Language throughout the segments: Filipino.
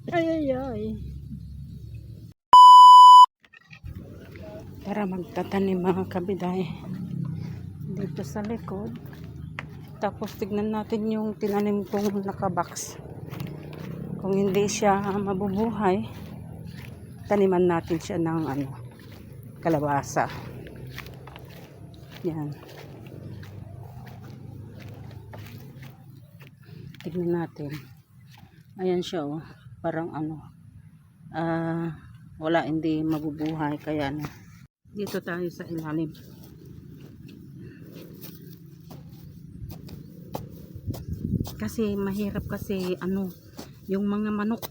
Ay, ay, ay. Para magtatanim mga kabiday dito sa likod. Tapos tignan natin yung tinanim kong nakabox. Kung hindi siya mabubuhay, taniman natin siya ng kalabasa. Yan. Tignan natin. Ayan siya oh. Parang wala, hindi mabubuhay. Kaya dito tayo sa ilalim. Kasi mahirap kasi yung mga manok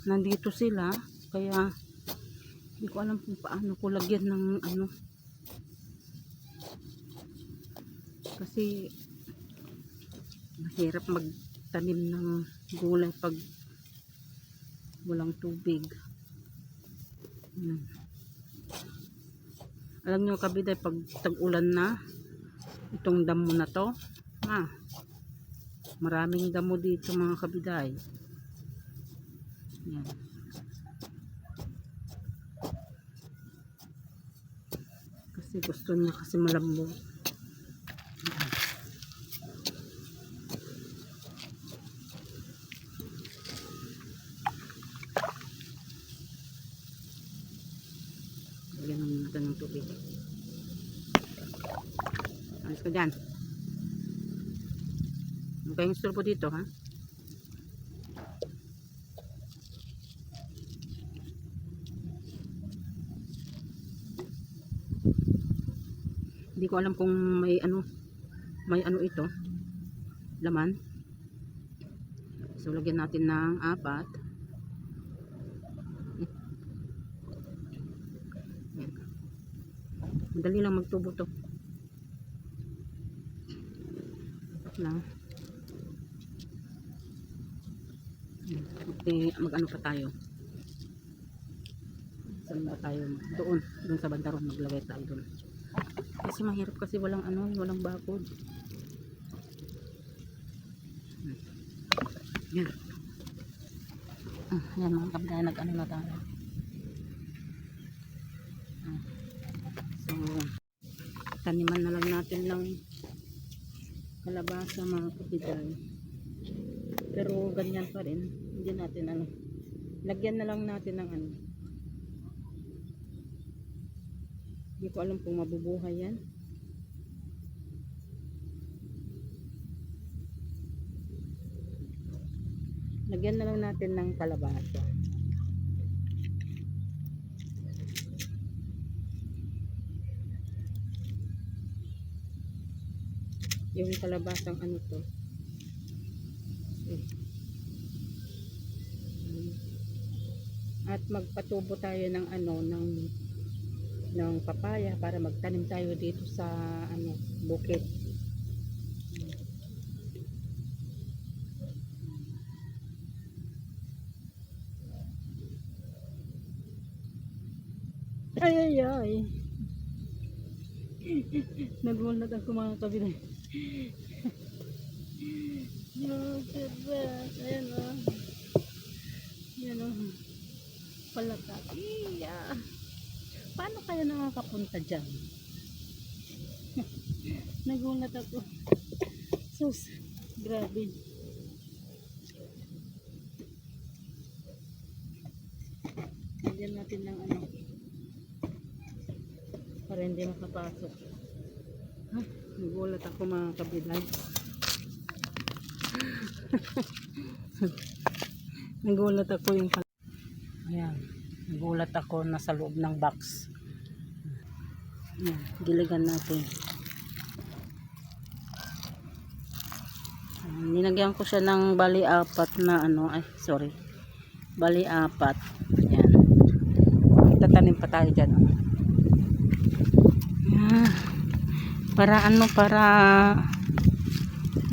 nandito sila, kaya hindi ko alam kung paano ko lagyan ng kasi mahirap magtanim ng gulay pag walang tubig. Alam nyo kabiday, pag tag-ulan na itong damo na to, maraming damo dito mga kabiday. Yan. Kasi gusto niya kasi malambot. Lagyan naman natin ng tubig. Alis ko dyan. Okay, install po dito ha. Hindi ko alam kung may ito laman. So lagyan natin ng 4. Madali lang magtubo to lang. Mag-ano pa tayo, saan ba tayo, doon sa bandaron maglagay tayo doon. Kasi mahirap kasi walang bakod. Yan. Yan mga kabila, na tayo. So taniman na lang natin ng kalabasa mga kapital. Pero ganyan pa rin, hindi natin lagyan na lang natin ng hindi ko alam kung mabubuhay yan. Lagyan na lang natin ng kalabasa. Yung kalabasang to. At magpatubo tayo ng ng papaya para magtanim tayo dito sa bukid. Ay, ay, ay. Nagulat ako mga kabila. Ayan o. Ayan o. Palaka. Iya. Paano kaya nakakapunta dyan? Nagulat ako. Sus. Grabe. Lagyan natin ng para hindi makapasok. Nagulat ako mga kabilang. Nagulat ako yung ayan, nagulat ako nasa loob ng box. Ayan, diligan natin. Ninagyan ko siya ng bali 4 na bali 4. Ayan, tatanim pa tayo dyan. Ayan. Para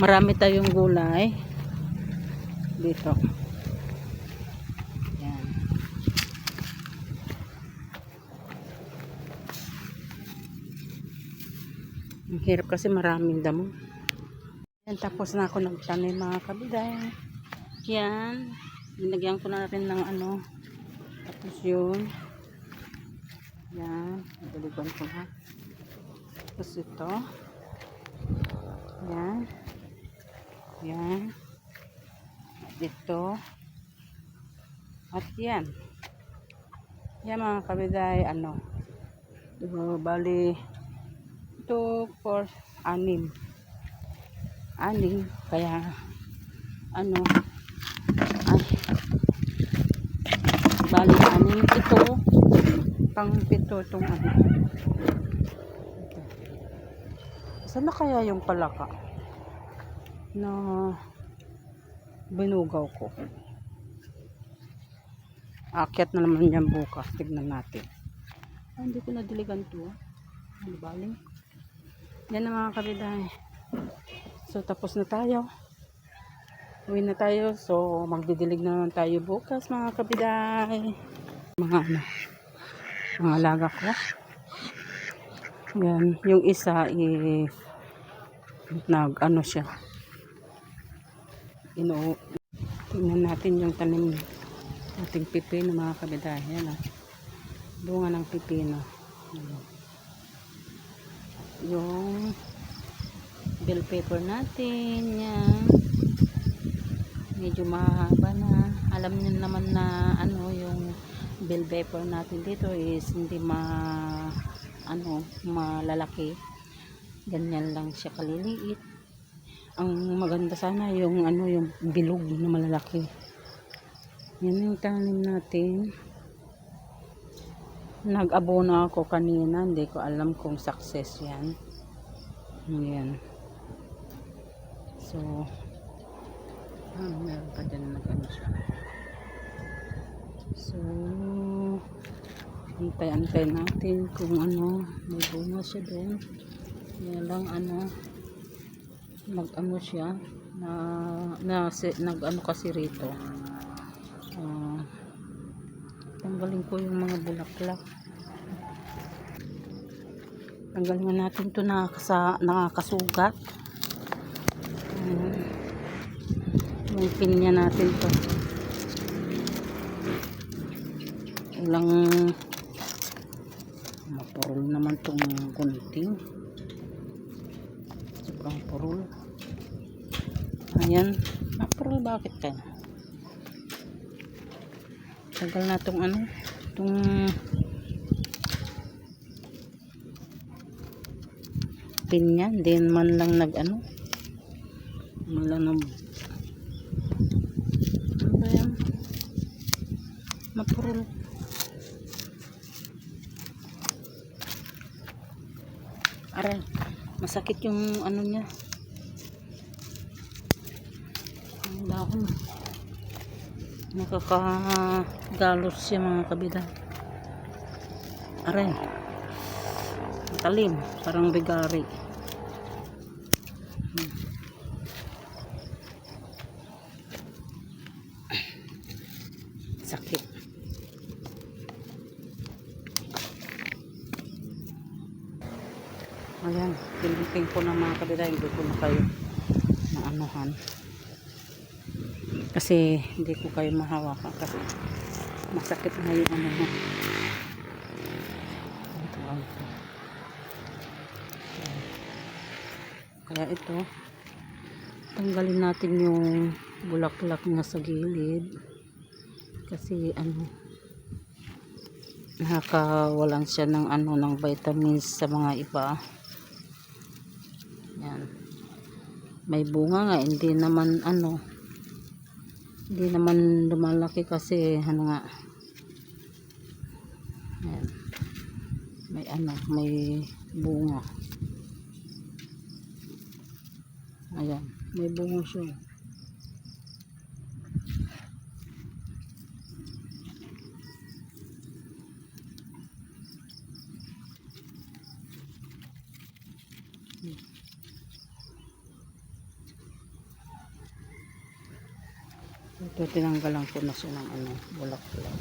marami tayong gulay dito. Yan. Ang hirap kasi maraming damo. Yan, tapos na ako nagtanim mga kabiday. Yan. Linagyan ko na rin ng ano. Tapos yun. Yan. Daligan ko na. Tapos ito. Yan. Yan. Dito. At yan. Yan mga kabiday, ano. Diba, bali 2, 4, 6. 6. Kaya, ano, ay, bali 6. Ito, pang 7 itong ano. Saan na kaya yung palaka na binugaw ko? Akyat na naman yan bukas. Tignan natin. Hindi ko nadiligan to. Ano baling? Yan na mga kabiday. So tapos na tayo. Uwi na tayo. So magdidilig na naman tayo bukas mga kabiday. Mga ano. Mga alaga ko. Yan. Yung isa nag ano siya. Tingnan natin yung tanim ating pipino mga kabiday. Yan bunga ng pipino. Yung bell pepper natin. Yan. Medyo mahaba na. Alam niyo naman na ano yung bell pepper natin dito is hindi malalaki. Ganyan lang siya kaliliit. Ang maganda sana yung ano yung bilog na malalaki. Yan yung tanim natin. Nag-abono ako kanina. Hindi ko alam kung success yan. Yan. So, meron pa dyan nag-ano siya. So, antay-antay natin kung ano. May bunga siya din. Yan lang ano. Nag-ano siya. Nag-ano kasi rito. Tanggalin ko yung mga bulaklak. Tanggalin natin ito nakakasugat. Yung pinya natin to. Ilang mapurol naman itong gunting. Sobrang purol. Ayan. Mapurol bakit ka? Tagal na itong ano, itong pinya, din man lang nag-ano, man lang ano ba yan? Mapurol. Aray, masakit yung ano niya. Ang dahon. Nakakagalos siya mga kabida. Aray, matalim, parang bigari. Sakit. Ayan, piniping ko na mga kabida. Hindi ko na kayo maanuhan. Kasi hindi ko kayo mahawakan kasi masakit na yung ano mo. Kaya ito, tanggalin natin yung bulaklak na sa gilid kasi ano, nakakawalan siya ng ano, ng vitamins sa mga iba. Yan. May bunga nga, hindi naman ano, hindi naman lumalaki kasi ano nga. Ayan. May ano, may bunga. Ayan, may bunga siya. Ito, tinanggalan ko na siya ng ano, bulak-bulak.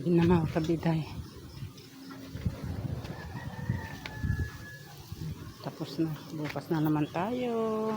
Yun na mga kabiday. Tapos na. Bukas na naman tayo.